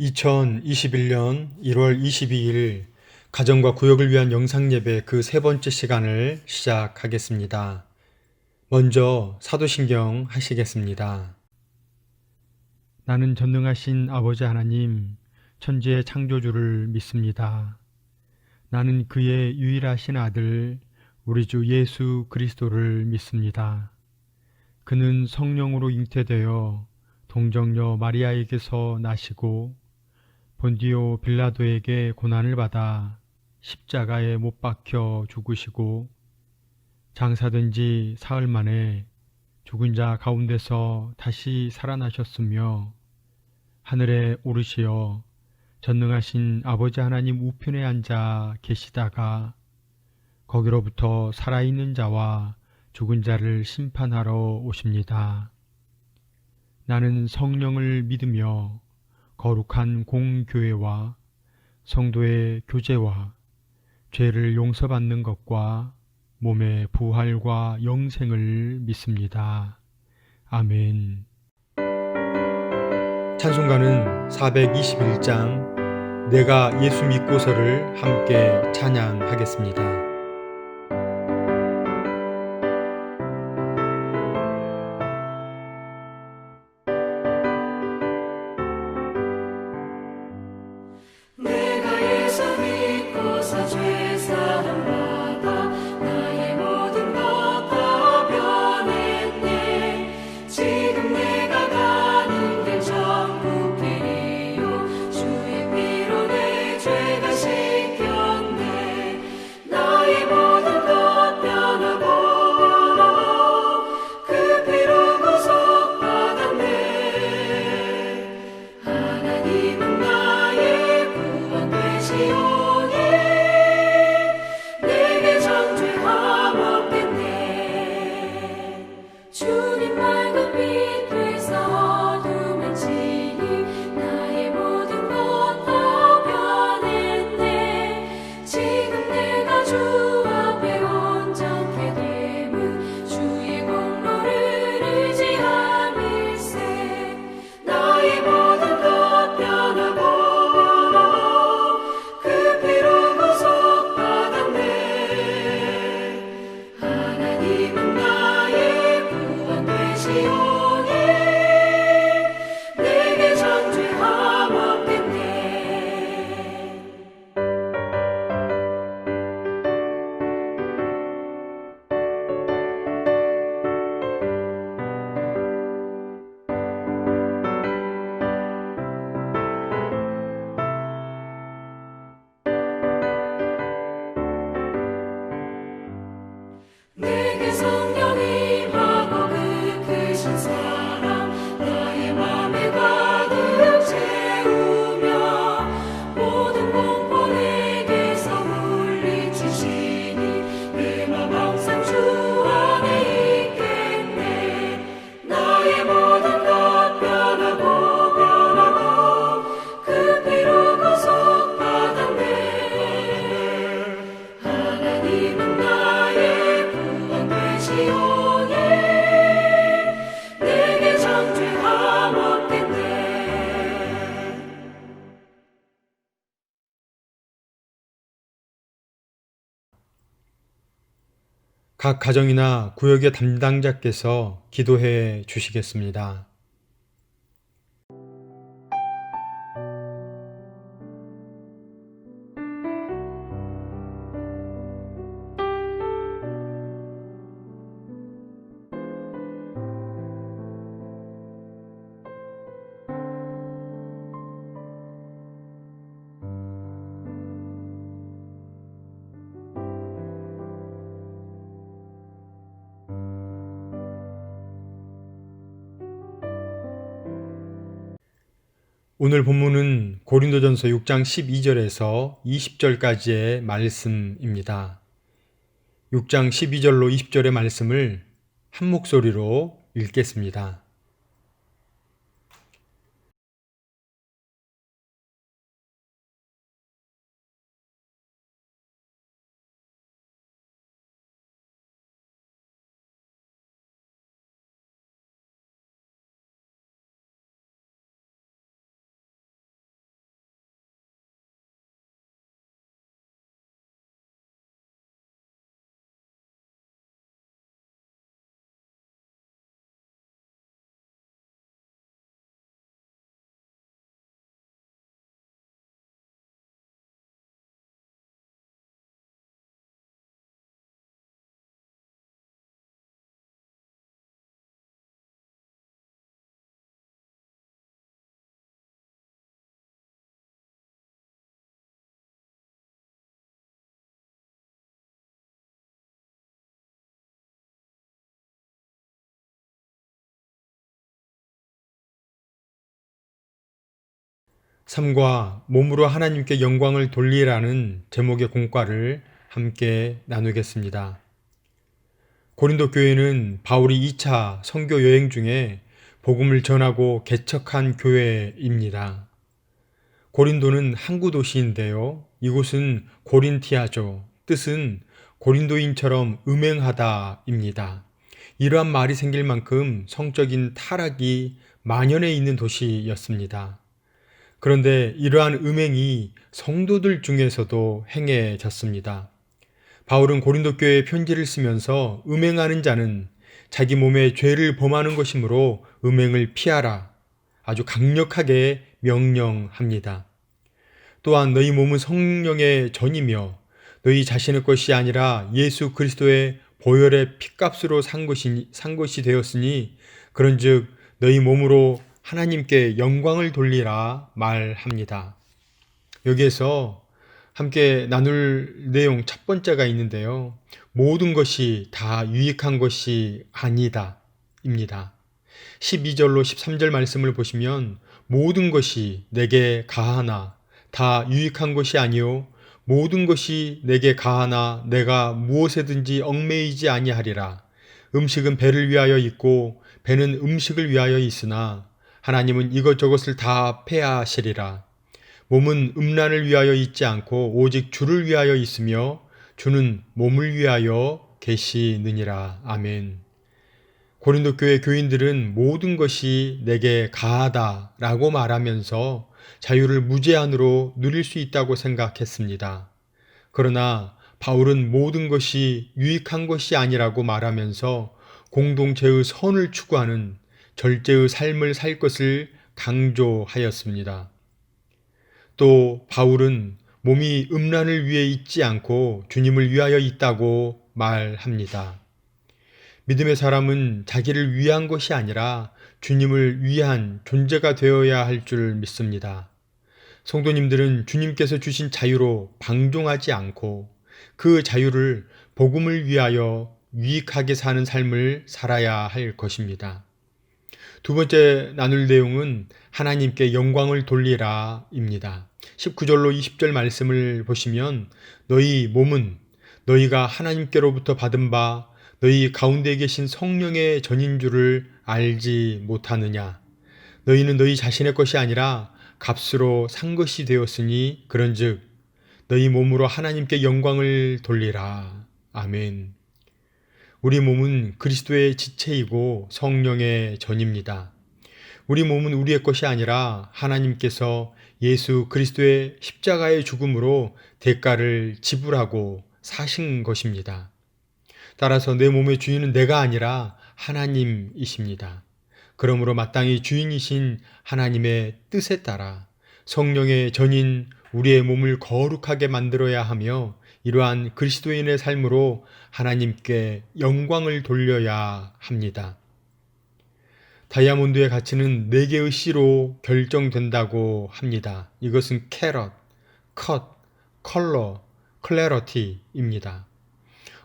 2021년 1월 22일 가정과 구역을 위한 영상예배 그 세 번째 시간을 시작하겠습니다. 먼저 사도신경 하시겠습니다. 나는 전능하신 아버지 하나님, 천지의 창조주를 믿습니다. 나는 그의 유일하신 아들, 우리 주 예수 그리스도를 믿습니다. 그는 성령으로 잉태되어 동정녀 마리아에게서 나시고 본디오 빌라도에게 고난을 받아 십자가에 못 박혀 죽으시고 장사된 지 사흘 만에 죽은 자 가운데서 다시 살아나셨으며 하늘에 오르시어 전능하신 아버지 하나님 우편에 앉아 계시다가 거기로부터 살아있는 자와 죽은 자를 심판하러 오십니다. 나는 성령을 믿으며 거룩한 공교회와 성도의 교제와 죄를 용서받는 것과 몸의 부활과 영생을 믿습니다. 아멘. 찬송가는 421장 내가 예수 믿고서를 함께 찬양하겠습니다. 각 가정이나 구역의 담당자께서 기도해 주시겠습니다. 오늘 본문은 고린도전서 6장 12절에서 20절까지의 말씀입니다. 6장 12절로 20절의 말씀을 한 목소리로 읽겠습니다. 삶과 몸으로 하나님께 영광을 돌리라는 제목의 공과를 함께 나누겠습니다. 고린도 교회는 바울이 2차 선교 여행 중에 복음을 전하고 개척한 교회입니다. 고린도는 항구 도시인데요. 이곳은 고린티아죠. 뜻은 고린도인처럼 음행하다입니다. 이러한 말이 생길 만큼 성적인 타락이 만연해 있는 도시였습니다. 그런데 이러한 음행이 성도들 중에서도 행해졌습니다. 바울은 고린도 교회에 편지를 쓰면서 음행하는 자는 자기 몸에 죄를 범하는 것이므로 음행을 피하라 아주 강력하게 명령합니다. 또한 너희 몸은 성령의 전이며 너희 자신의 것이 아니라 예수 그리스도의 보혈의 피값으로 산 것이 되었으니 그런즉 너희 몸으로 하나님께 영광을 돌리라 말합니다. 여기에서 함께 나눌 내용 첫 번째가 있는데요. 모든 것이 다 유익한 것이 아니다 입니다. 12절로 13절 말씀을 보시면 모든 것이 내게 가하나 다 유익한 것이 아니요 모든 것이 내게 가하나 내가 무엇에든지 얽매이지 아니하리라. 음식은 배를 위하여 있고 배는 음식을 위하여 있으나 하나님은 이것저것을 다 폐하시리라. 몸은 음란을 위하여 있지 않고 오직 주를 위하여 있으며 주는 몸을 위하여 계시느니라. 아멘. 고린도 교회 교인들은 모든 것이 내게 가하다라고 말하면서 자유를 무제한으로 누릴 수 있다고 생각했습니다. 그러나 바울은 모든 것이 유익한 것이 아니라고 말하면서 공동체의 선을 추구하는 절제의 삶을 살 것을 강조하였습니다. 또 바울은 몸이 음란을 위해 있지 않고 주님을 위하여 있다고 말합니다. 믿음의 사람은 자기를 위한 것이 아니라 주님을 위한 존재가 되어야 할 줄 믿습니다. 성도님들은 주님께서 주신 자유로 방종하지 않고 그 자유를 복음을 위하여 유익하게 사는 삶을 살아야 할 것입니다. 두 번째 나눌 내용은 하나님께 영광을 돌리라 입니다. 19절로 20절 말씀을 보시면 너희 몸은 너희가 하나님께로부터 받은 바 너희 가운데 계신 성령의 전인 줄을 알지 못하느냐. 너희는 너희 자신의 것이 아니라 값으로 산 것이 되었으니 그런즉 너희 몸으로 하나님께 영광을 돌리라. 아멘. 우리 몸은 그리스도의 지체이고 성령의 전입니다. 우리 몸은 우리의 것이 아니라 하나님께서 예수 그리스도의 십자가의 죽음으로 대가를 지불하고 사신 것입니다. 따라서 내 몸의 주인은 내가 아니라 하나님이십니다. 그러므로 마땅히 주인이신 하나님의 뜻에 따라 성령의 전인 우리의 몸을 거룩하게 만들어야 하며 이러한 그리스도인의 삶으로 하나님께 영광을 돌려야 합니다. 다이아몬드의 가치는 4개의 C로 결정된다고 합니다. 이것은 캐럿, 컷, 컬러, 클래러티입니다.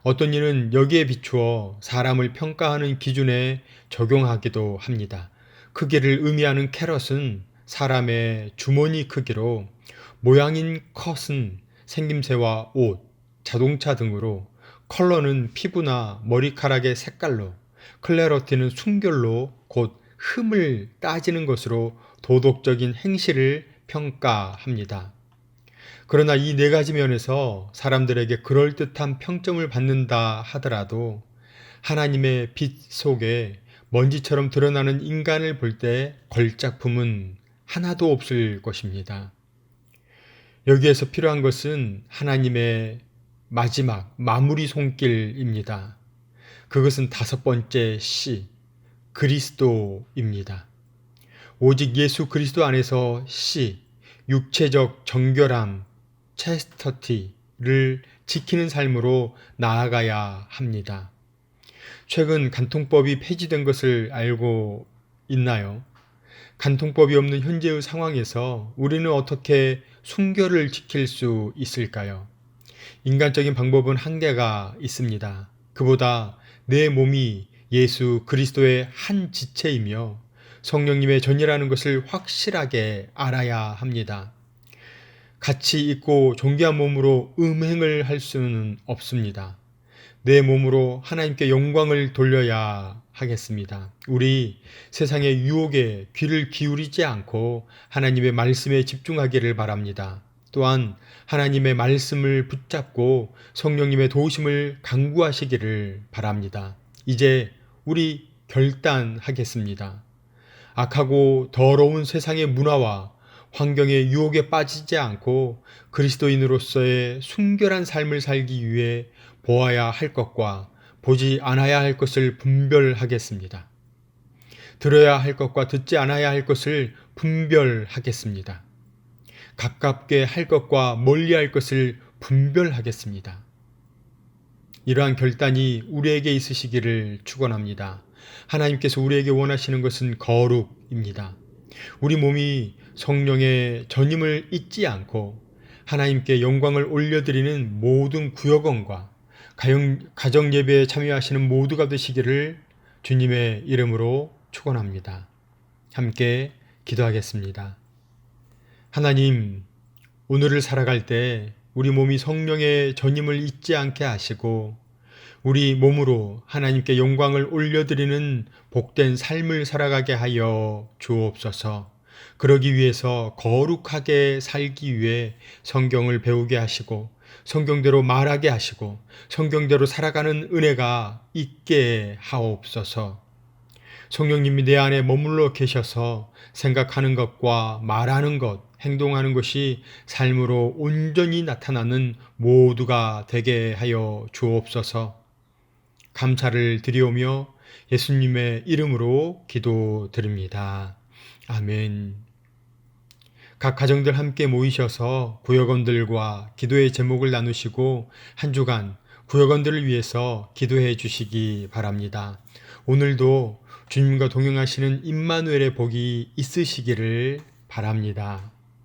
어떤 이는 여기에 비추어 사람을 평가하는 기준에 적용하기도 합니다. 크기를 의미하는 캐럿은 사람의 주머니 크기로, 모양인 컷은 생김새와 옷, 자동차 등으로, 컬러는 피부나 머리카락의 색깔로, 클래러티는 순결로 곧 흠을 따지는 것으로 도덕적인 행실을 평가합니다. 그러나 이 4가지 면에서 사람들에게 그럴듯한 평점을 받는다 하더라도 하나님의 빛 속에 먼지처럼 드러나는 인간을 볼 때 걸작품은 하나도 없을 것입니다. 여기에서 필요한 것은 하나님의 마지막 마무리 손길입니다. 그것은 5번째 C, 그리스도입니다. 오직 예수 그리스도 안에서 C, 육체적 정결함, 체스터티를 지키는 삶으로 나아가야 합니다. 최근 간통법이 폐지된 것을 알고 있나요? 간통법이 없는 현재의 상황에서 우리는 어떻게 순결을 지킬 수 있을까요? 인간적인 방법은 한계가 있습니다. 그보다 내 몸이 예수 그리스도의 한 지체이며 성령님의 전이라는 것을 확실하게 알아야 합니다. 가치 있고 존귀한 몸으로 음행을 할 수는 없습니다. 내 몸으로 하나님께 영광을 돌려야 하겠습니다. 우리 세상의 유혹에 귀를 기울이지 않고 하나님의 말씀에 집중하기를 바랍니다. 또한 하나님의 말씀을 붙잡고 성령님의 도우심을 간구하시기를 바랍니다. 이제 우리 결단하겠습니다. 악하고 더러운 세상의 문화와 환경의 유혹에 빠지지 않고 그리스도인으로서의 순결한 삶을 살기 위해 보아야 할 것과 보지 않아야 할 것을 분별하겠습니다. 들어야 할 것과 듣지 않아야 할 것을 분별하겠습니다. 가깝게 할 것과 멀리 할 것을 분별하겠습니다. 이러한 결단이 우리에게 있으시기를 축원합니다. 하나님께서 우리에게 원하시는 것은 거룩입니다. 우리 몸이 성령의 전임을 잊지 않고 하나님께 영광을 올려드리는 모든 구역원과 가정 예배에 참여하시는 모두가 되시기를 주님의 이름으로 축원합니다. 함께 기도하겠습니다. 하나님, 오늘을 살아갈 때 우리 몸이 성령의 전임을 잊지 않게 하시고 우리 몸으로 하나님께 영광을 올려드리는 복된 삶을 살아가게 하여 주옵소서. 그러기 위해서 거룩하게 살기 위해 성경을 배우게 하시고 성경대로 말하게 하시고 성경대로 살아가는 은혜가 있게 하옵소서. 성령님이 내 안에 머물러 계셔서 생각하는 것과 말하는 것, 행동하는 것이 삶으로 온전히 나타나는 모두가 되게 하여 주옵소서. 감사를 드리오며 예수님의 이름으로 기도드립니다. 아멘. 각 가정들 함께 모이셔서 구역원들과 기도의 제목을 나누시고 한 주간 구역원들을 위해서 기도해 주시기 바랍니다. 오늘도 주님과 동행하시는 임마누엘의 복이 있으시기를 바랍니다.